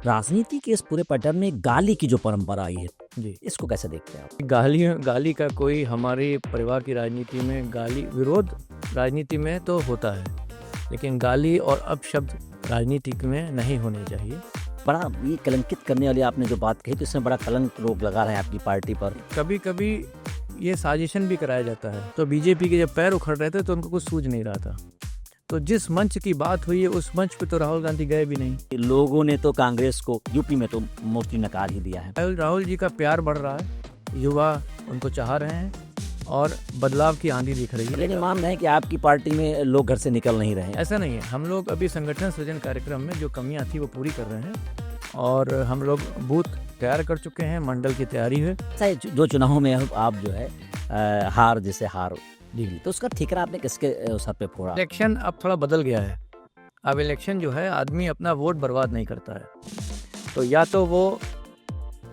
राजनीति के इस पूरे पैटर्न में गाली की जो परंपरा आई है, जी, इसको कैसे देखते हैं आप? गाली का कोई हमारे परिवार की राजनीति में विरोध राजनीति में तो होता है, लेकिन गाली और अपशब्द राजनीति में नहीं होने चाहिए। बड़ा ये कलंकित करने वाली आपने जो बात कही, तो इसमें बड़ा कलंक लोग लगा रहे हैं आपकी पार्टी पर। कभी कभी ये साजिशन भी कराया जाता है। तो बीजेपी के जब पैर उखड़ रहे थे तो उनको कुछ सूझ नहीं रहा था, तो जिस मंच की बात हुई है उस मंच पे तो राहुल गांधी गए भी नहीं। लोगों ने तो कांग्रेस को यूपी में तो मोस्टली नकार ही दिया है। राहुल जी का प्यार बढ़ रहा है, युवा उनको चाह रहे हैं और बदलाव की आंधी दिख रही है। लेकिन मान रहे हैं कि आपकी पार्टी में लोग घर से निकल नहीं रहे हैं। ऐसा नहीं है, हम लोग अभी संगठन सृजन कार्यक्रम में जो कमियां थी वो पूरी कर रहे हैं और हम लोग बूथ तैयार कर चुके हैं, मंडल की तैयारी है। जो चुनावों में आप जो है हार ली, तो उसका ठिकरा आपने किसके सर पे फोड़ा? इलेक्शन अब थोड़ा बदल गया है। अब इलेक्शन जो है आदमी अपना वोट बर्बाद नहीं करता है, तो या तो वो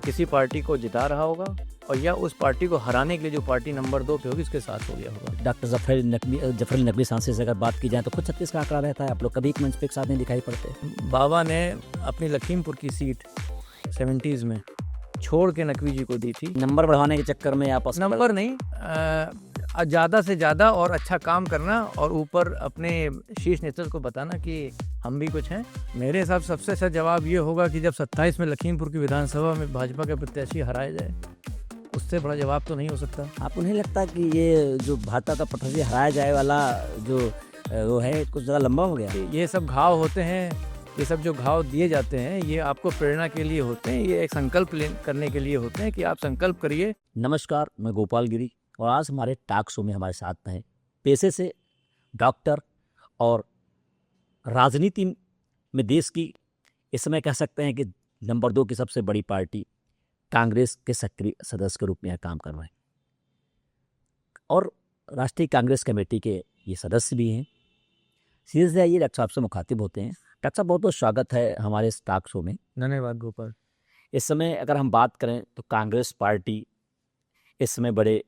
किसी पार्टी को जिता रहा होगा और या उस पार्टी को हराने के लिए जो पार्टी नंबर 2 पे होगी उसके साथ हो गया होगा। डॉक्टर जफर नकवी सांसद से अगर बात की जाए तो खुद 36 का आंकड़ा रहता है, आप लोग कभी एक मंच पे एक साथ नहीं दिखाई पड़ते। बाबा ने अपनी लखीमपुर की सीट 70s में छोड़ के नकवी जी को दी थी। नंबर बढ़ाने के चक्कर में आपस नंबर नहीं, ज़्यादा से ज़्यादा और अच्छा काम करना और ऊपर अपने शीर्ष नेतृत्व को बताना कि हम भी कुछ हैं। मेरे हिसाब से सबसे अच्छा जवाब ये होगा कि जब 27 में लखीमपुर की विधानसभा में भाजपा के प्रत्याशी हराया जाए, उससे बड़ा जवाब तो नहीं हो सकता। आपको नहीं लगता कि ये जो भाजपा का प्रत्याशी हराया जाए वाला जो वो है कुछ ज़्यादा लंबा हो गया? ये सब घाव होते हैं, ये सब जो घाव दिए जाते हैं ये आपको प्रेरणा के लिए होते हैं, ये एक संकल्प करने के लिए होते हैं कि आप संकल्प करिए। नमस्कार, मैं गोपाल गिरी और आज हमारे टॉक शो में हमारे साथ हैं पेशे से डॉक्टर और राजनीति में देश की इस समय कह सकते हैं कि नंबर 2 की सबसे बड़ी पार्टी कांग्रेस के सक्रिय सदस्य के रूप में काम कर रहे हैं और राष्ट्रीय कांग्रेस कमेटी के ये सदस्य भी हैं। सीधे से आइए डॉक्टर साहब से मुखातिब होते हैं। डॉक्टर साहब, बहुत बहुत स्वागत है हमारे इस टॉक शो में। धन्यवाद गोपाल। इस समय अगर हम बात करें तो कांग्रेस पार्टी इस समय बड़े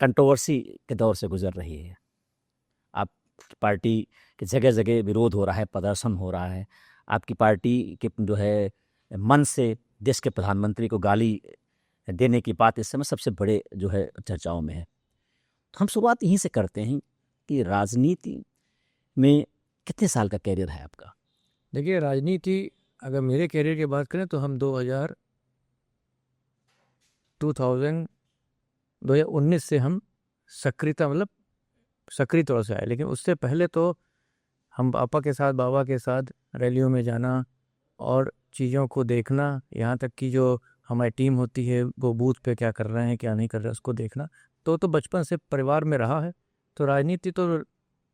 कंट्रोवर्सी के दौर से गुजर रही है। आप पार्टी के जगह जगह विरोध हो रहा है, प्रदर्शन हो रहा है। आपकी पार्टी के जो है मन से देश के प्रधानमंत्री को गाली देने की बात इस समय सबसे बड़े जो है चर्चाओं में है। तो हम शुरुआत यहीं से करते हैं कि राजनीति में कितने साल का कैरियर है आपका? देखिए, राजनीति अगर मेरे कैरियर की बात करें तो हम 2019 से हम सक्रिय तौर से आए, लेकिन उससे पहले तो हम पापा के साथ, बाबा के साथ रैलियों में जाना और चीज़ों को देखना, यहाँ तक कि जो हमारी टीम होती है वो बूथ पे क्या कर रहे हैं क्या नहीं कर रहे हैं उसको देखना, तो बचपन से परिवार में रहा है। तो राजनीति तो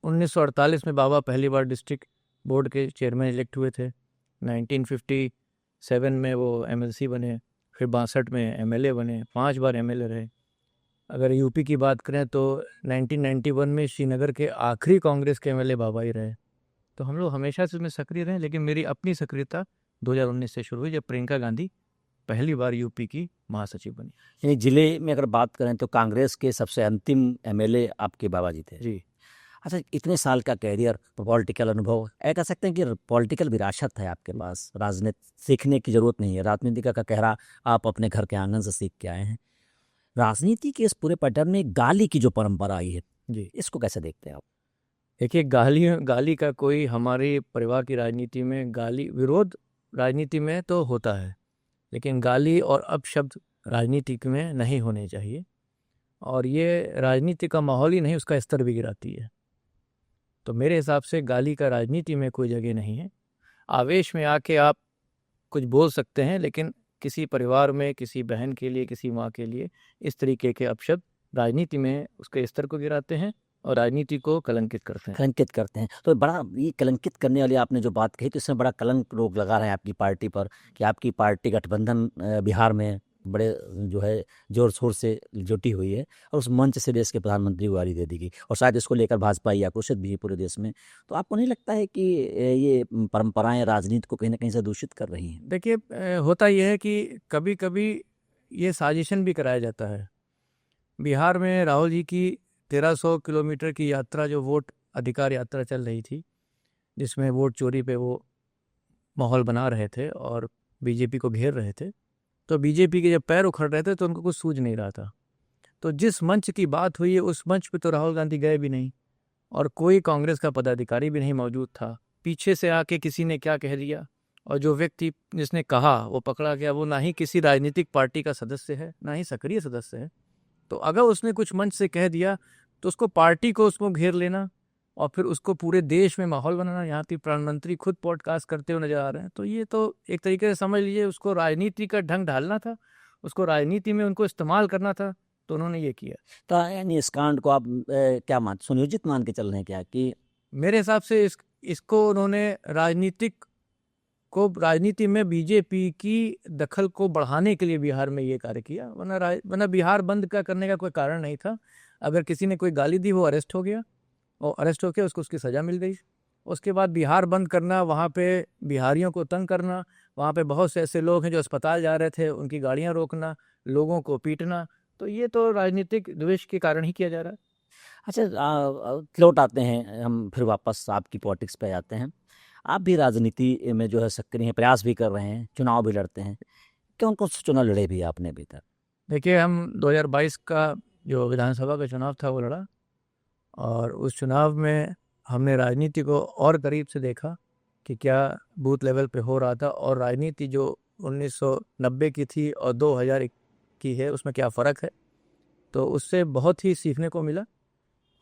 1948 में बाबा पहली बार डिस्ट्रिक्ट बोर्ड के चेयरमैन इलेक्ट हुए थे, 1957 में वो MLC बने, फिर 62 में MLA बने, 5 बार MLA रहे। अगर यूपी की बात करें तो 1991 में श्रीनगर के आखिरी कांग्रेस के MLA बाबा ही रहे। तो हम लोग हमेशा से इसमें सक्रिय रहे, लेकिन मेरी अपनी सक्रियता 2019 से शुरू हुई जब प्रियंका गांधी पहली बार यूपी की महासचिव बनी। जिले में अगर बात करें तो कांग्रेस के सबसे अंतिम MLA आपके बाबा जी थे। जी। अच्छा, इतने साल का कैरियर, पॉलिटिकल अनुभव, कह सकते हैं कि पॉलिटिकल विरासत है आपके पास। राजनीति सीखने की जरूरत नहीं है, राजनीति का कहरा आप अपने घर के आंगन से सीख के आए हैं। राजनीति के इस पूरे पैटर्न में गाली की जो परंपरा आई है, जी, इसको कैसे देखते हैं आप? देखिए, गाली का कोई हमारे परिवार की राजनीति में विरोध राजनीति में तो होता है, लेकिन गाली और अपशब्द राजनीति में नहीं होने चाहिए और ये राजनीति का माहौल ही नहीं, उसका स्तर भी गिराती है। तो मेरे हिसाब से गाली का राजनीति में कोई जगह नहीं है। आवेश में आके आप कुछ बोल सकते हैं, लेकिन किसी परिवार में, किसी बहन के लिए, किसी माँ के लिए इस तरीके के अपशब्द राजनीति में उसके स्तर को गिराते हैं और राजनीति को कलंकित करते हैं। तो बड़ा ये कलंकित करने वाली आपने जो बात कही, तो इसमें बड़ा कलंक लोग लगा रहे हैं आपकी पार्टी पर कि आपकी पार्टी गठबंधन बिहार में बड़े जो है जोर शोर से जुटी हुई है और उस मंच से देश के प्रधानमंत्री को गाली दे दी गई और शायद इसको लेकर भाजपा ही आक्रोशित भी है पूरे देश में। तो आपको नहीं लगता है कि ये परंपराएं राजनीति को कहीं ना कहीं से दूषित कर रही हैं? देखिए, होता यह है कि कभी कभी ये साजिशन भी कराया जाता है। बिहार में राहुल जी की 1300 किलोमीटर की यात्रा, जो वोट अधिकार यात्रा चल रही थी, जिसमें वोट चोरी पे वो माहौल बना रहे थे और बीजेपी को घेर रहे थे, तो बीजेपी के जब पैर उखड़ रहे थे तो उनको कुछ सूझ नहीं रहा था। तो जिस मंच की बात हुई है उस मंच पे तो राहुल गांधी गए भी नहीं और कोई कांग्रेस का पदाधिकारी भी नहीं मौजूद था। पीछे से आके किसी ने क्या कह दिया और जो व्यक्ति जिसने कहा वो पकड़ा गया। वो ना ही किसी राजनीतिक पार्टी का सदस्य है, ना ही सक्रिय सदस्य है। तो अगर उसने कुछ मंच से कह दिया तो उसको पार्टी को उसको घेर लेना और फिर उसको पूरे देश में माहौल बनाना। यहाँ की प्रधानमंत्री खुद पॉडकास्ट करते हुए नजर आ रहे हैं। तो ये तो एक तरीके से समझ लीजिए उसको राजनीति का ढंग ढालना था, उसको राजनीति में उनको इस्तेमाल करना था, तो उन्होंने ये किया। तो यानी इस कांड को आप क्या मान सुनियोजित मान के चल रहे हैं क्या कि मेरे हिसाब से इसको उन्होंने राजनीति में बीजेपी की दखल को बढ़ाने के लिए बिहार में ये कार्य किया। वरना बिहार बंद का करने का कोई कारण नहीं था। अगर किसी ने कोई गाली दी वो अरेस्ट हो गया और अरेस्ट होकर उसको उसकी सज़ा मिल गई। उसके बाद बिहार बंद करना, वहाँ पे बिहारियों को तंग करना, वहाँ पे बहुत से ऐसे लोग हैं जो अस्पताल जा रहे थे उनकी गाड़ियाँ रोकना, लोगों को पीटना, तो ये तो राजनीतिक द्वेष के कारण ही किया जा रहा है। अच्छा लौट आते हैं हम फिर वापस आपकी पॉलिटिक्स पे आते हैं। आप भी राजनीति में जो है सक्रिय हैं, प्रयास भी कर रहे हैं, चुनाव भी लड़ते हैं। कौन कौन से चुनाव लड़े भी आपने अभी तक? देखिए, हम 2022 का जो विधानसभा का चुनाव था वो लड़ा और उस चुनाव में हमने राजनीति को और करीब से देखा कि क्या बूथ लेवल पे हो रहा था और राजनीति जो 1990 की थी और 2000 की है उसमें क्या फ़र्क है। तो उससे बहुत ही सीखने को मिला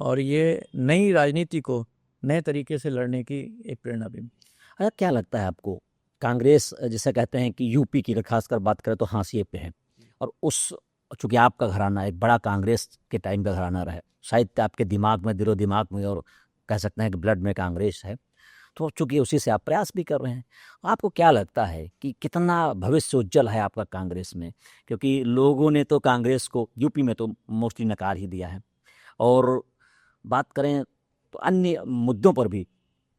और ये नई राजनीति को नए तरीके से लड़ने की एक प्रेरणा भी। अच्छा, क्या लगता है आपको कांग्रेस जिसे कहते हैं कि यूपी की अगर खासकर बात करें तो हाशिए पे है और उस चूंकि आपका घराना एक बड़ा कांग्रेस के टाइम का घराना रहा है, शायद आपके दिमाग में दिलो दिमाग में और कह सकते हैं कि ब्लड में कांग्रेस है, तो चूंकि उसी से आप प्रयास भी कर रहे हैं, आपको क्या लगता है कि कितना भविष्य उज्जवल है आपका कांग्रेस में? क्योंकि लोगों ने तो कांग्रेस को यूपी में तो मोस्टली नकार ही दिया है और बात करें तो अन्य मुद्दों पर भी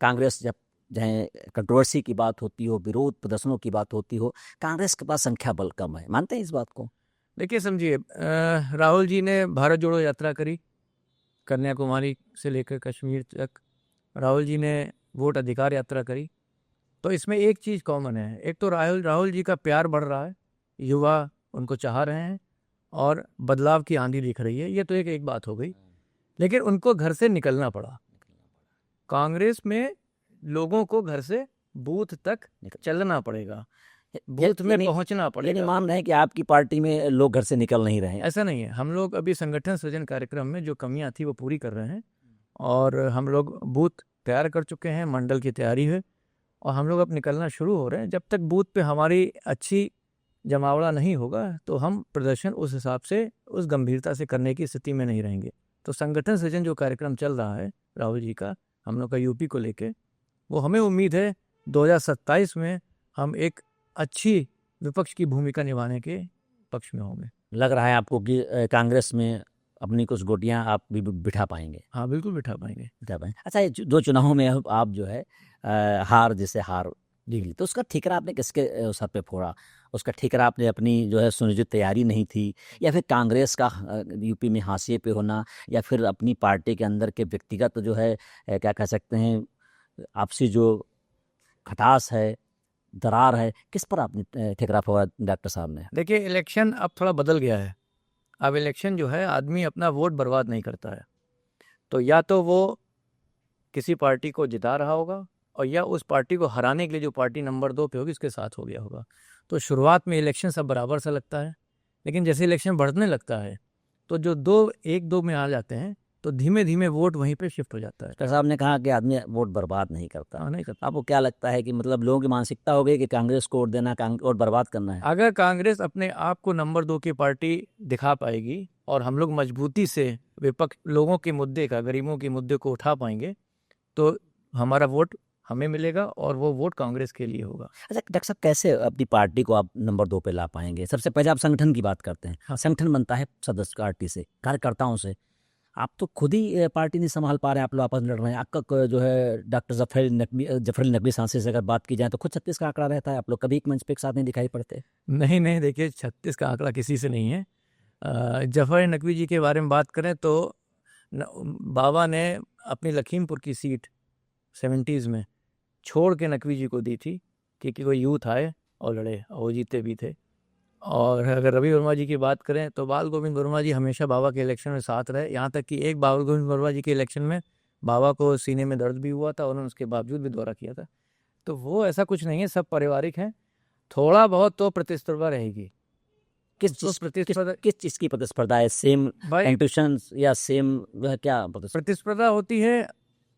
कांग्रेस जब चाहे कंट्रोवर्सी की बात होती हो, विरोध प्रदर्शनों की बात होती हो, कांग्रेस के पास संख्या बल कम है। मानते हैं इस बात को? देखिए, समझिए, राहुल जी ने भारत जोड़ो यात्रा करी, कन्याकुमारी से लेकर कश्मीर तक। राहुल जी ने वोट अधिकार यात्रा करी। तो इसमें एक चीज़ कॉमन है, एक तो राहुल जी का प्यार बढ़ रहा है, युवा उनको चाह रहे हैं और बदलाव की आंधी दिख रही है। ये तो एक बात हो गई, लेकिन उनको घर से निकलना पड़ा। कांग्रेस में लोगों को घर से बूथ तक चलना पड़ेगा, बूथ में पहुंचना पड़ेगा। मान रहे हैं कि आपकी पार्टी में लोग घर से निकल नहीं रहे हैं? ऐसा नहीं है। हम लोग अभी संगठन सृजन कार्यक्रम में जो कमियां थी वो पूरी कर रहे हैं और हम लोग बूथ तैयार कर चुके हैं, मंडल की तैयारी है और हम लोग अब निकलना शुरू हो रहे हैं। जब तक बूथ पे हमारी अच्छी जमावड़ा नहीं होगा तो हम प्रदर्शन उस हिसाब से, उस गंभीरता से करने की स्थिति में नहीं रहेंगे। तो संगठन सृजन जो कार्यक्रम चल रहा है राहुल जी का, हम लोग का यूपी को लेके, वो हमें उम्मीद है 2027 में हम एक अच्छी विपक्ष की भूमिका निभाने के पक्ष में होंगे। लग रहा है आपको कि कांग्रेस में अपनी कुछ गोटियां आप भी बिठा पाएंगे? हाँ, बिल्कुल बिठा पाएंगे। अच्छा, ये दो चुनावों में आप जो है हार निकली, तो उसका ठिकरा आपने किसके सर पे फोड़ा? उसका ठिकरा आपने अपनी जो है सुनियोजित तैयारी नहीं थी, या फिर कांग्रेस का यूपी में हाशिए पे होना, या फिर अपनी पार्टी के अंदर के व्यक्तिगत जो है क्या कह सकते हैं आपसी जो खटास है, दरार है, किस पर आपने ठिकरा फोड़ा डॉक्टर साहब ने? देखिए, इलेक्शन अब थोड़ा बदल गया है। अब इलेक्शन जो है आदमी अपना वोट बर्बाद नहीं करता है। तो या तो वो किसी पार्टी को जिता रहा होगा और या उस पार्टी को हराने के लिए जो पार्टी नंबर 2 पे होगी उसके साथ हो गया होगा। तो शुरुआत में इलेक्शन सब बराबर सा लगता है, लेकिन जैसे इलेक्शन बढ़ने लगता है तो जो 1-2 में आ जाते हैं तो धीमे धीमे वोट वहीं पे शिफ्ट हो जाता है। डॉक्टर साहब ने कहा कि आदमी वोट बर्बाद नहीं करता। हाँ, नहीं करता। आपको क्या लगता है कि मतलब लोगों की मानसिकता हो गई कि कांग्रेस को वोट देना, वोट बर्बाद करना है? अगर कांग्रेस अपने आप को नंबर 2 की पार्टी दिखा पाएगी और हम लोग मजबूती से विपक्ष लोगों के मुद्दे का, गरीबों के मुद्दे को उठा पाएंगे तो हमारा वोट हमें मिलेगा और वो वोट कांग्रेस के लिए होगा। अच्छा डॉक्टर साहब, कैसे अपनी पार्टी को आप नंबर 2 पे ला पाएंगे? सबसे पहले आप संगठन की बात करते हैं। हाँ। संगठन बनता है सदस्य पार्टी से, कार्यकर्ताओं से। आप तो खुद ही पार्टी नहीं संभाल पा रहे हैं, आप लोग आपस में लड़ रहे हैं। आपका जो है डॉक्टर जफर नकवी सांसद से अगर बात की जाए तो खुद 36 का आंकड़ा रहता है, आप लोग कभी एक मंच पे एक साथ नहीं दिखाई पड़ते। नहीं, देखिए, 36 का आंकड़ा किसी से नहीं है। जफर नकवी जी के बारे में बात करें तो बाबा ने अपनी लखीमपुर की सीट 70s में छोड़ के नकवी जी को दी थी कि कोई यूथ आए और लड़े, और वो जीते भी थे। और अगर रवि वर्मा जी की बात करें तो बाल गोविंद वर्मा जी हमेशा बाबा के इलेक्शन में साथ रहे, यहाँ तक कि एक बाल गोविंद वर्मा जी के इलेक्शन में बाबा को सीने में दर्द भी हुआ था और उन्होंने उसके बावजूद भी दौरा किया था। तो वो ऐसा कुछ नहीं है, सब पारिवारिक हैं। थोड़ा बहुत तो प्रतिस्पर्धा रहेगी। किस उस प्रतिस्पर्धा किस चीज़ की प्रतिस्पर्धा है? सेम भाई इंट्यूशंस या सेम क्या प्रतिस्पर्धा? प्रतिस्पर्धा होती है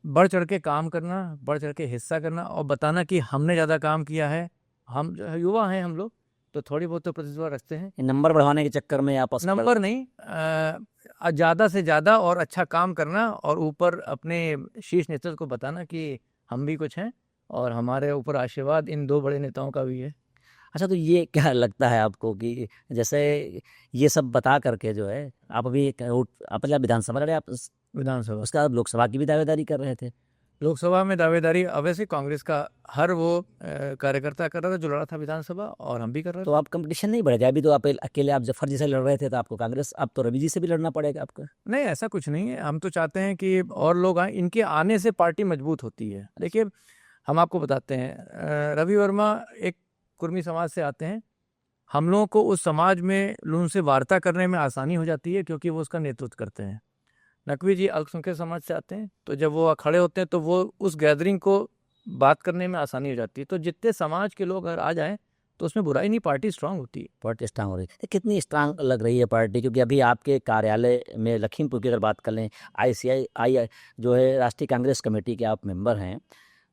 बढ़ चढ़ के काम करना, बढ़ चढ़ के हिस्सा करना और बताना कि हमने ज़्यादा काम किया है। हम जो है, युवा हैं हम लोग, तो थोड़ी बहुत तो प्रतिस्पर्धा रखते हैं। नंबर बढ़ाने के चक्कर में आपस में नंबर नहीं, ज़्यादा से ज़्यादा और अच्छा काम करना और ऊपर अपने शीर्ष नेतृत्व को बताना कि हम भी कुछ हैं और हमारे ऊपर आशीर्वाद इन दो बड़े नेताओं का भी है। अच्छा, तो ये क्या लगता है आपको कि जैसे ये सब बता करके जो है आप अभी आप पहले विधानसभा लड़े, आप विधानसभा, उसके बाद लोकसभा की भी दावेदारी कर रहे थे। लोकसभा में दावेदारी अवश्य कांग्रेस का हर वो कार्यकर्ता कर रहा था जो लड़ा था विधानसभा, और हम भी कर रहे तो आप कंपटीशन नहीं बढ़ जाए? अभी तो आप अकेले आप जफर जी से लड़ रहे थे, तो आपको कांग्रेस, अब तो रवि जी से भी लड़ना पड़ेगा आपको। थे। नहीं, ऐसा कुछ नहीं है। हम तो चाहते हैं कि और लोग आए, इनके आने से पार्टी मजबूत होती है। देखिए, हम आपको बताते हैं, रवि वर्मा एक कुर्मी समाज से आते हैं। हम लोगों को उस समाज में उनसे वार्ता करने में आसानी हो जाती है क्योंकि वो उसका नेतृत्व करते हैं। नकवी जी अल्पसंख्यक समाज से आते हैं, तो जब वो खड़े होते हैं तो वो उस गैदरिंग को बात करने में आसानी हो जाती है। तो जितने समाज के लोग अगर आ जाएं तो उसमें बुराई नहीं, पार्टी स्ट्रांग होती है। पार्टी स्ट्रांग हो रही है। कितनी स्ट्रांग लग रही है पार्टी? क्योंकि अभी आपके कार्यालय में लखीमपुर की अगर बात कर लें, आई जो है राष्ट्रीय कांग्रेस कमेटी के आप मेंबर हैं,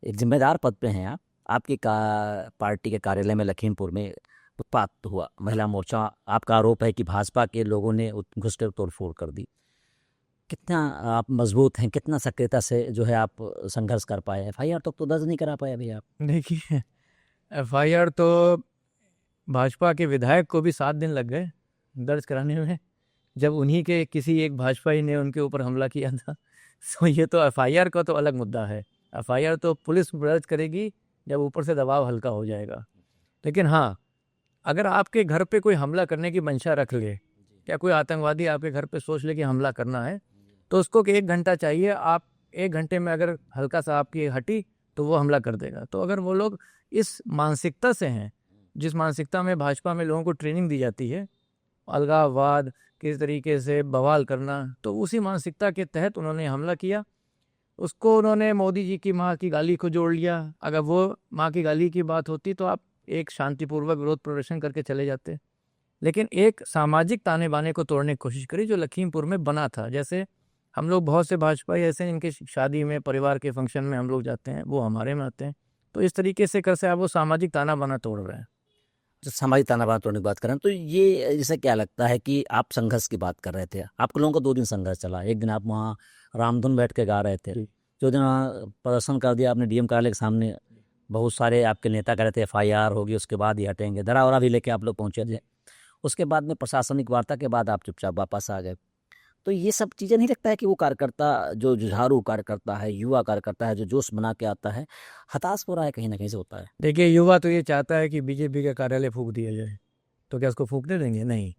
एक जिम्मेदार पद पे हैं आप। आपकी पार्टी के कार्यालय में लखीमपुर में उत्पात हुआ, महिला मोर्चा, आपका आरोप है कि भाजपा के लोगों ने घुसकर तोड़फोड़ कर दी। कितना आप मजबूत हैं, कितना सक्रियता से जो है आप संघर्ष कर पाए? एफआईआर तो दर्ज नहीं करा पाए अभी आप। देखिए, एफआईआर तो भाजपा के विधायक को भी 7 दिन लग गए दर्ज कराने में, जब उन्हीं के किसी एक भाजपाई ने उनके ऊपर हमला किया था। तो ये तो एफआईआर का तो अलग मुद्दा है। एफआईआर तो पुलिस दर्ज करेगी जब ऊपर से दबाव हल्का हो जाएगा। लेकिन हाँ, अगर आपके घर पे कोई हमला करने की मंशा रख ले, क्या कोई आतंकवादी आपके घर पे सोच ले कि हमला करना है, तो उसको कि 1 घंटा चाहिए। आप 1 घंटे में अगर हल्का सा आपकी हटी तो वो हमला कर देगा। तो अगर वो लोग इस मानसिकता से हैं, जिस मानसिकता में भाजपा में लोगों को ट्रेनिंग दी जाती है, अलगाववाद, किस तरीके से बवाल करना, तो उसी मानसिकता के तहत उन्होंने हमला किया। उसको उन्होंने मोदी जी की माँ की गाली को जोड़ लिया। अगर वो माँ की गाली की बात होती तो आप एक शांतिपूर्वक विरोध प्रदर्शन करके चले जाते। लेकिन एक सामाजिक ताने बाने को तोड़ने की कोशिश करी जो लखीमपुर में बना था। जैसे हम लोग बहुत से भाजपाई ऐसे हैं जिनके शादी में, परिवार के फंक्शन में हम लोग जाते हैं, वो हमारे में आते हैं। तो इस तरीके से कर से आप वो सामाजिक ताना बाना तोड़ रहे हैं। जो सामाजिक तानाबाना तोड़ने की बात करें, तो ये जैसे क्या लगता है कि आप संघर्ष की बात कर रहे थे, आप लोगों का 2 दिन संघर्ष चला। एक दिन आप वहाँ रामधुन बैठ के गा रहे थे, जो दिन वहाँ प्रदर्शन कर दिया आपने डीएम कार्यालय के सामने, बहुत सारे आपके नेता कह रहे थे एफआईआर होगी उसके बाद ही हटेंगे, डरा वरा भी लेके आप लोग पहुँचे थे। उसके बाद में प्रशासनिक वार्ता के बाद आप चुपचाप वापस आ गए। तो ये सब चीज़ें नहीं लगता है कि वो कार्यकर्ता, जो जुझारू कार्यकर्ता है, युवा कार्यकर्ता है, जो जोश बना के आता है, हताश हो रहा है कहीं ना कहीं से होता है? देखिए, युवा तो ये चाहता है कि बीजेपी का कार्यालय फूंक दिया जाए। तो क्या उसको फूंकने देंगे? नहीं,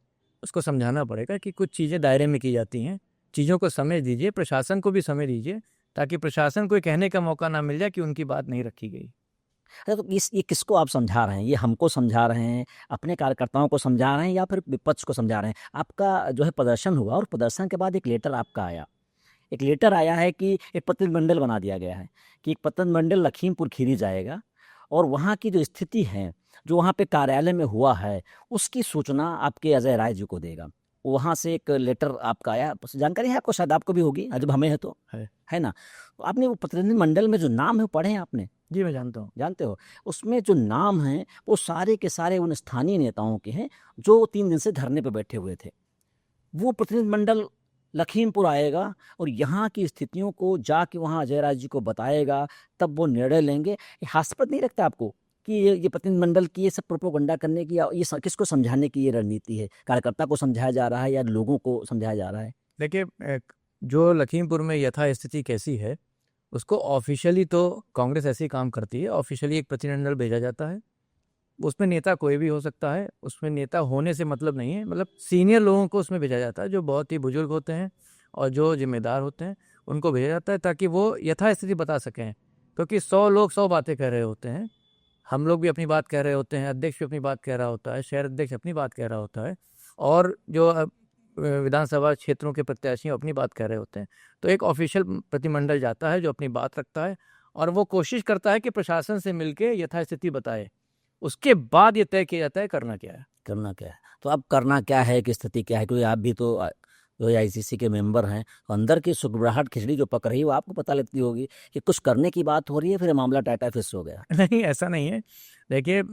उसको समझाना पड़ेगा कि कुछ चीज़ें दायरे में की जाती हैं। चीज़ों को समय दीजिए, प्रशासन को भी समय दीजिए, ताकि प्रशासन को कहने का मौका ना मिल जाए कि उनकी बात नहीं रखी गई। अरे तो ये किसको आप समझा रहे हैं? ये हमको समझा रहे हैं, अपने कार्यकर्ताओं को समझा रहे हैं, या फिर विपक्ष को समझा रहे हैं? आपका जो है प्रदर्शन हुआ और प्रदर्शन के बाद एक लेटर आपका आया, एक लेटर आया है कि एक प्रतिनिधिमंडल बना दिया गया है कि एक प्रतिनिधिमंडल लखीमपुर खीरी जाएगा और वहाँ की जो स्थिति है, जो वहाँ पे कार्यालय में हुआ है, उसकी सूचना आपके अजय राय जी को देगा। वहाँ से एक लेटर आपका आया, जानकारी है आपको, शायद आपको भी होगी, जब हमें है तो है ना। तो आपने वो प्रतिनिधिमंडल में जो नाम है वो पढ़े हैं आपने? जी, मैं जानता हूँ। जानते हो, उसमें जो नाम हैं वो सारे के सारे उन स्थानीय नेताओं के हैं जो 3 दिन से धरने पर बैठे हुए थे। वो प्रतिनिधिमंडल लखीमपुर आएगा और यहाँ की स्थितियों को जाके वहाँ अजय राज जी को बताएगा, तब वो निर्णय लेंगे। ये हास्यास्पद नहीं लगता आपको कि ये प्रतिनिधिमंडल की ये सब प्रोपोगंडा करने की, या ये किसको समझाने की ये रणनीति है? कार्यकर्ता को समझाया जा रहा है या लोगों को समझाया जा रहा है? देखिए, जो लखीमपुर में यथा स्थिति कैसी है, उसको ऑफिशियली तो कांग्रेस ऐसे ही काम करती है। ऑफिशियली एक प्रतिनिधिमंडल भेजा जाता है, उसमें नेता कोई भी हो सकता है, उसमें नेता होने से मतलब नहीं है, मतलब सीनियर लोगों को उसमें भेजा जाता है जो बहुत ही बुजुर्ग होते हैं और जो जिम्मेदार होते हैं, उनको भेजा जाता है ताकि वो यथास्थिति बता सकें। क्योंकि 100 लोग 100 बातें कह रहे होते हैं, हम लोग भी अपनी बात कह रहे होते हैं, अध्यक्ष भी अपनी बात कह रहा होता है, शहर अध्यक्ष अपनी बात कह रहा होता है, और जो विधानसभा क्षेत्रों के प्रत्याशी अपनी बात कह रहे होते हैं। तो एक ऑफिशियल प्रतिमंडल जाता है जो अपनी बात रखता है और वो कोशिश करता है कि प्रशासन से मिलके यथास्थिति बताए। उसके बाद ये तय किया जाता है करना क्या है। करना क्या है, तो अब करना क्या है कि स्थिति क्या है, क्योंकि आप भी तो जो आईसीसी के मेंबर हैं, तो अंदर की सुगबुराहट खिचड़ी जो पक रही है वो आपको पता लगती होगी कि कुछ करने की बात हो रही है, फिर मामला टाटा फिस हो गया। नहीं, ऐसा नहीं है। देखिए,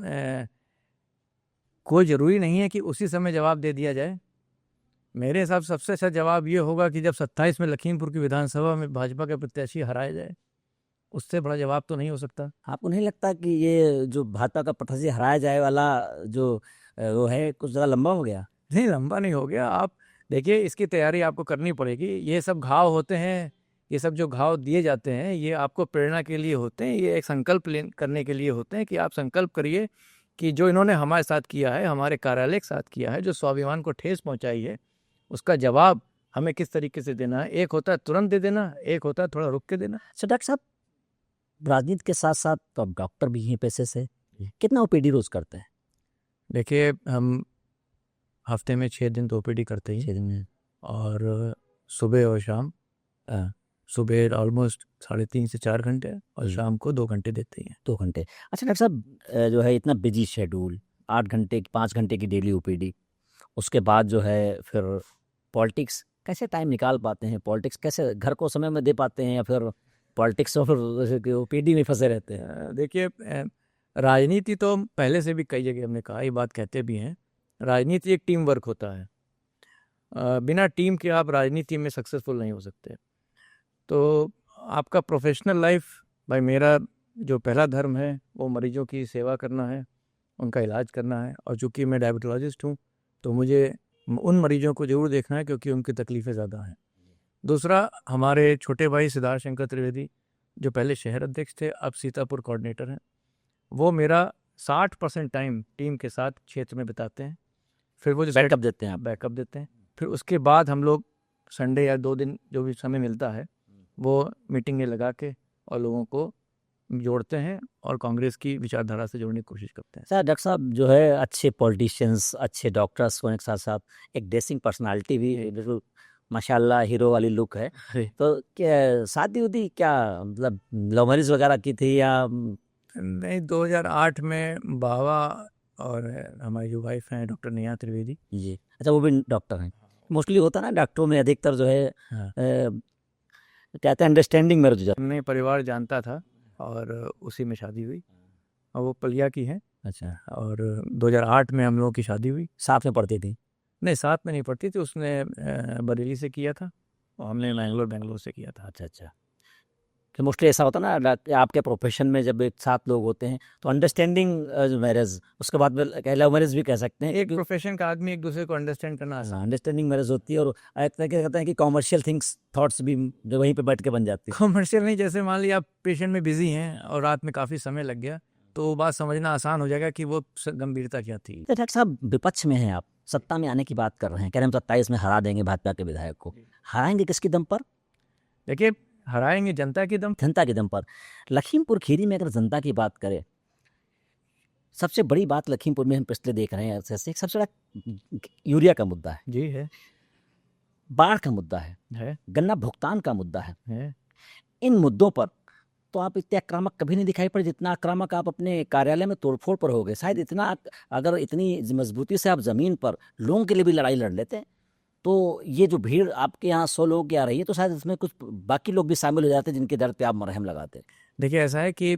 कोई ज़रूरी नहीं है कि उसी समय जवाब दे दिया जाए। मेरे हिसाब से सबसे अच्छा जवाब ये होगा कि जब 27 में लखीमपुर की विधानसभा में भाजपा के प्रत्याशी हराए जाए, उससे बड़ा जवाब तो नहीं हो सकता। आपको नहीं लगता कि ये जो भाजपा का प्रत्याशी हराया जाए वाला जो वो है कुछ ज़्यादा लंबा हो गया? नहीं, लंबा नहीं हो गया। आप देखिए, इसकी तैयारी आपको करनी पड़ेगी। ये सब घाव होते हैं, ये सब जो घाव दिए जाते हैं, ये आपको प्रेरणा के लिए होते हैं, ये एक संकल्प करने के लिए होते हैं कि आप संकल्प करिए कि जो इन्होंने हमारे साथ किया है, हमारे कार्यालय के साथ किया है, जो स्वाभिमान को ठेस पहुंचाई है, उसका जवाब हमें किस तरीके से देना है। एक होता है तुरंत दे देना, एक होता है थोड़ा रुक के देना। अच्छा डॉक्टर साहब, राजनीति के साथ साथ तो आप डॉक्टर भी हैं पेशे से, कितना ओपीडी रोज करते हैं? देखिए, हम हफ्ते में 6 दिन तो ओपीडी करते ही 6 दिन में? और सुबह और शाम। सुबह ऑलमोस्ट 3.5 से 4 घंटे और शाम को 2 घंटे देते हैं। 2 घंटे। अच्छा डॉक्टर साहब, जो है इतना बिजी शेड्यूल, 8 घंटे 5 घंटे की डेली ओपीडी, उसके बाद जो है फिर पॉलिटिक्स, कैसे टाइम निकाल पाते हैं? पॉलिटिक्स कैसे घर को समय में दे पाते हैं, या फिर पॉलिटिक्स और फिर ओपीडी में फंसे रहते हैं? देखिए, राजनीति तो पहले से भी कई जगह हमने कहा, ये बात कहते भी हैं, राजनीति एक टीम वर्क होता है। बिना टीम के आप राजनीति में सक्सेसफुल नहीं हो सकते। तो आपका प्रोफेशनल लाइफ, भाई मेरा जो पहला धर्म है वो मरीजों की सेवा करना है, उनका इलाज करना है, और चूँकि मैं डायबिटोलॉजिस्ट हूँ तो मुझे उन मरीजों को ज़रूर देखना है क्योंकि उनकी तकलीफ़ें ज़्यादा हैं। दूसरा, हमारे छोटे भाई सिद्धार्थ शंकर त्रिवेदी जो पहले शहर अध्यक्ष थे, अब सीतापुर कोऑर्डिनेटर हैं, वो मेरा 60% टाइम टीम के साथ क्षेत्र में बिताते हैं। फिर वो जो बैकअप देते हैं आप? बैकअप देते हैं। फिर उसके बाद हम लोग संडे या 2 दिन जो भी समय मिलता है वो मीटिंगें लगा के और लोगों को जोड़ते हैं और कांग्रेस की विचारधारा से जोड़ने की कोशिश करते हैं। सर डॉक्टर साहब, जो है अच्छे पॉलिटिशियंस, अच्छे डॉक्टर्स होने के साथ साथ एक ड्रेसिंग पर्सनालिटी भी बिल्कुल माशाल्लाह हीरो वाली लुक है। तो क्या शादी उदी क्या मतलब लव मैरिज वगैरह की थी या? नहीं, 2008 में बाबा और हमारी जो वाइफ हैं डॉक्टर नेहा त्रिवेदी जी, अच्छा वो भी डॉक्टर हैं। मोस्टली होता ना डॉक्टरों में अधिकतर जो है कहते हैं अंडरस्टैंडिंग मैरिज हो जाती हमने परिवार जानता था और उसी में शादी हुई, और वो पलिया की है। अच्छा, और 2008 में हम लोगों की शादी हुई। साथ में पढ़ती थी? नहीं, साथ में नहीं पढ़ती थी, उसने बरेली से किया था और हमने बेंगलोर से किया था। अच्छा अच्छा, तो मोस्टली ऐसा होता ना आपके प्रोफेशन में जब एक साथ लोग होते हैं तो अंडरस्टैंडिंग मैरिज, उसके बाद में लव मैरिज भी कह सकते हैं। एक प्रोफेशन का आदमी एक दूसरे को अंडरस्टैंड करना आसान। अंडरस्टैंडिंग मैरिज होती है, और कहते हैं कि कॉमर्शियल थिंग्स थॉट्स भी जो वहीं पे बैठ के बन जाती है। कॉमर्शियल नहीं, जैसे मान लिया आप पेशेंट में बिजी हैं और रात में काफ़ी समय लग गया तो वो बात समझना आसान हो जाएगा कि वो गंभीरता क्या थी। तो डॉक्टर साहब, विपक्ष में हैं आप, सत्ता में आने की बात कर रहे हैं, कह रहे हैं 27 में हरा देंगे भाजपा के विधायक को। हराएंगे किसकी दम पर? देखिए, हराएंगे जनता के दम। जनता के दम पर। लखीमपुर खीरी में अगर जनता की बात करें, सबसे बड़ी बात लखीमपुर में हम पिछले देख रहे हैं ऐसे सबसे बड़ा यूरिया का मुद्दा है जी, है। बाढ़ का मुद्दा है, गन्ना भुगतान का मुद्दा है। इन मुद्दों पर तो आप इतने आक्रामक कभी नहीं दिखाई पड़े जितना आक्रामक आप अपने कार्यालय में तोड़फोड़ पर हो गए। शायद इतना, अगर इतनी मजबूती से आप ज़मीन पर लोगों के लिए भी लड़ाई लड़ लेते तो ये जो भीड़ आपके यहाँ 100 लोगों की आ रही है, तो शायद इसमें कुछ बाकी लोग भी शामिल हो जाते जिनके दर्द पे आप मरहम लगाते। देखिए, ऐसा है कि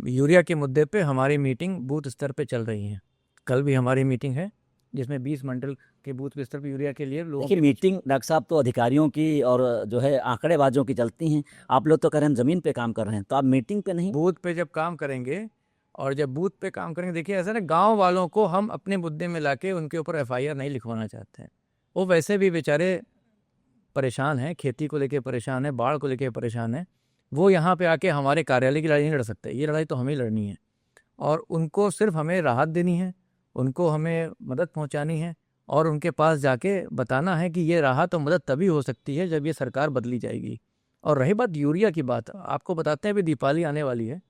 यूरिया के मुद्दे पे हमारी मीटिंग बूथ स्तर पे चल रही है। कल भी हमारी मीटिंग है जिसमें 20 मंडल के बूथ स्तर पे यूरिया के लिए लोग। देखिए, मीटिंग डॉक्टर साहब तो अधिकारियों की और जो है आंकड़ेबाजों की चलती हैं, आप लोग तो कह रहे हैं हम ज़मीन पे काम कर रहे हैं, तो आप मीटिंग पे नहीं? बूथ पे जब काम करेंगे, और जब बूथ पे काम करेंगे, देखिए ऐसा ना, गाँव वालों को हम अपने मुद्दे में ला के उनके ऊपर FIR नहीं लिखवाना चाहते हैं। वो वैसे भी बेचारे परेशान हैं, खेती को लेके परेशान है, बाढ़ को लेके परेशान है। वो यहाँ पे आके हमारे कार्यालय की लड़ाई नहीं लड़ सकते, ये लड़ाई तो हमें लड़नी है, और उनको सिर्फ हमें राहत देनी है, उनको हमें मदद पहुँचानी है, और उनके पास जाके बताना है कि ये राहत और मदद तभी हो सकती है जब ये सरकार बदली जाएगी। और रही बात यूरिया की बात, आपको बताते हैं अभी दीपावली आने वाली है।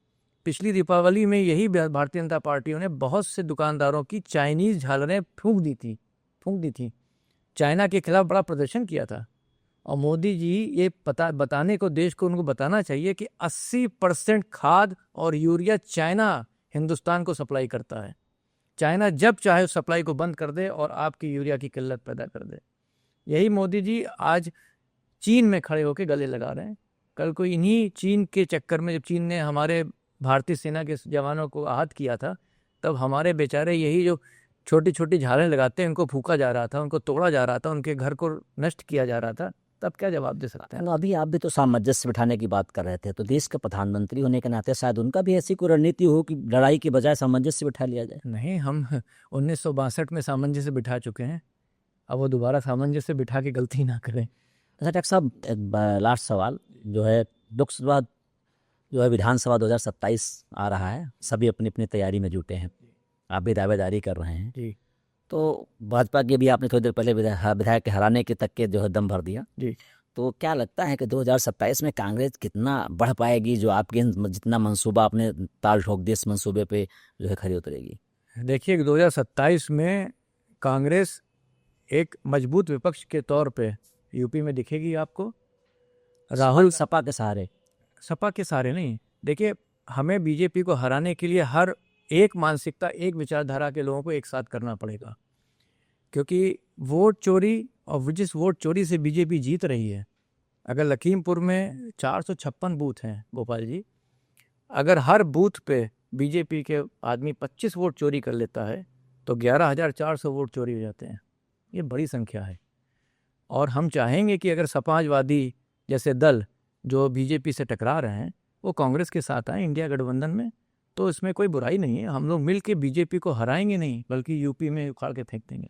पिछली दीपावली में यही भारतीय जनता पार्टियों ने बहुत से दुकानदारों की चाइनीज़ झालरें फूंक दी थी। चाइना के खिलाफ बड़ा प्रदर्शन किया था। और मोदी जी ये बताने को, देश को उनको बताना चाहिए कि 80% खाद और यूरिया चाइना हिंदुस्तान को सप्लाई करता है। चाइना जब चाहे उस सप्लाई को बंद कर दे और आपकी यूरिया की किल्लत पैदा कर दे। यही मोदी जी आज चीन में खड़े होकर गले लगा रहे हैं। कल को इन्हीं चीन के चक्कर में, जब चीन ने हमारे भारतीय सेना के जवानों को आहत किया था, तब हमारे बेचारे यही जो छोटी छोटी झालें लगाते हैं उनको फूका जा रहा था, उनको तोड़ा जा रहा था, उनके घर को नष्ट किया जा रहा था, तब क्या जवाब दे सकते हैं? अभी आप भी तो सामंजस्य बिठाने की बात कर रहे थे, तो देश का प्रधानमंत्री होने के नाते शायद उनका भी ऐसी कोई रणनीति हो कि लड़ाई के बजाय सामंजस्य बिठा लिया जाए। नहीं, हम 1962 में सामंजस्य बिठा चुके हैं, अब वो दोबारा सामंजस्य बिठा के गलती ना करें। अच्छा डॉक्टर साहब, एक लास्ट सवाल जो है, लोकसभा जो है विधानसभा 2027 आ रहा है, सभी अपनी अपनी तैयारी में जुटे हैं, आप भी दावेदारी कर रहे हैं जी। तो भाजपा के भी आपने थोड़ी देर पहले विधायक के हराने के तक के जो है दम भर दिया जी। तो क्या लगता है कि 2027 में कांग्रेस कितना बढ़ पाएगी, जो आपके जितना मंसूबा आपने ताल ठोक दिया इस मंसूबे पे जो है खरी उतरेगी? देखिए, 2027 में कांग्रेस एक मजबूत विपक्ष के तौर पे यूपी में दिखेगी आपको। राहुल सपा के सहारे नहीं, देखिए, हमें बीजेपी को हराने के लिए हर एक मानसिकता, एक विचारधारा के लोगों को एक साथ करना पड़ेगा, क्योंकि वोट चोरी और जिस वोट चोरी से बीजेपी जीत रही है, अगर लखीमपुर में 456 बूथ हैं गोपाल जी, अगर हर बूथ पे बीजेपी के आदमी 25 वोट चोरी कर लेता है तो 11,400 वोट चोरी हो जाते हैं। ये बड़ी संख्या है। और हम चाहेंगे कि अगर समाजवादी जैसे दल जो बीजेपी से टकरा रहे हैं वो कांग्रेस के साथ आए इंडिया गठबंधन में, तो इसमें कोई बुराई नहीं है। हम लोग मिल के बीजेपी को हराएंगे नहीं, बल्कि यूपी में उखाड़ के फेंक देंगे।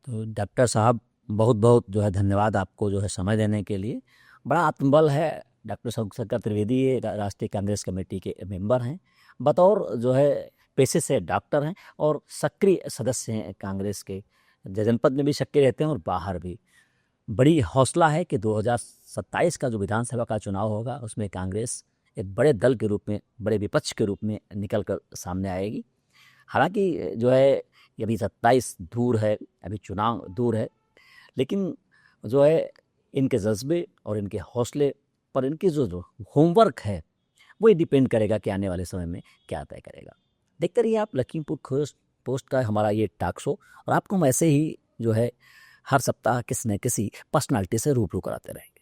तो डॉक्टर साहब बहुत बहुत जो है धन्यवाद आपको जो है समय देने के लिए। बड़ा आत्मबल है। डॉक्टर शंकर त्रिवेदी राष्ट्रीय कांग्रेस कमेटी के मेंबर हैं, बतौर जो है पेशे से डॉक्टर हैं और सक्रिय सदस्य हैं कांग्रेस के, जनपद में भी सक्रिय रहते हैं और बाहर भी। बड़ी हौसला है कि 2027 का जो विधानसभा का चुनाव होगा उसमें कांग्रेस एक बड़े दल के रूप में, बड़े विपक्ष के रूप में निकल कर सामने आएगी। हालांकि जो है ये अभी 27 दूर है, अभी चुनाव दूर है, लेकिन जो है इनके जज्बे और इनके हौसले पर इनकी जो होमवर्क है वो डिपेंड करेगा कि आने वाले समय में क्या तय करेगा। देखते रहिए आप लखीमपुर पोस्ट का हमारा ये टॉक शो, और आपको हम ऐसे ही जो है हर सप्ताह किसी न किसी पर्सनालिटी से रूबरू कराते रहेंगे।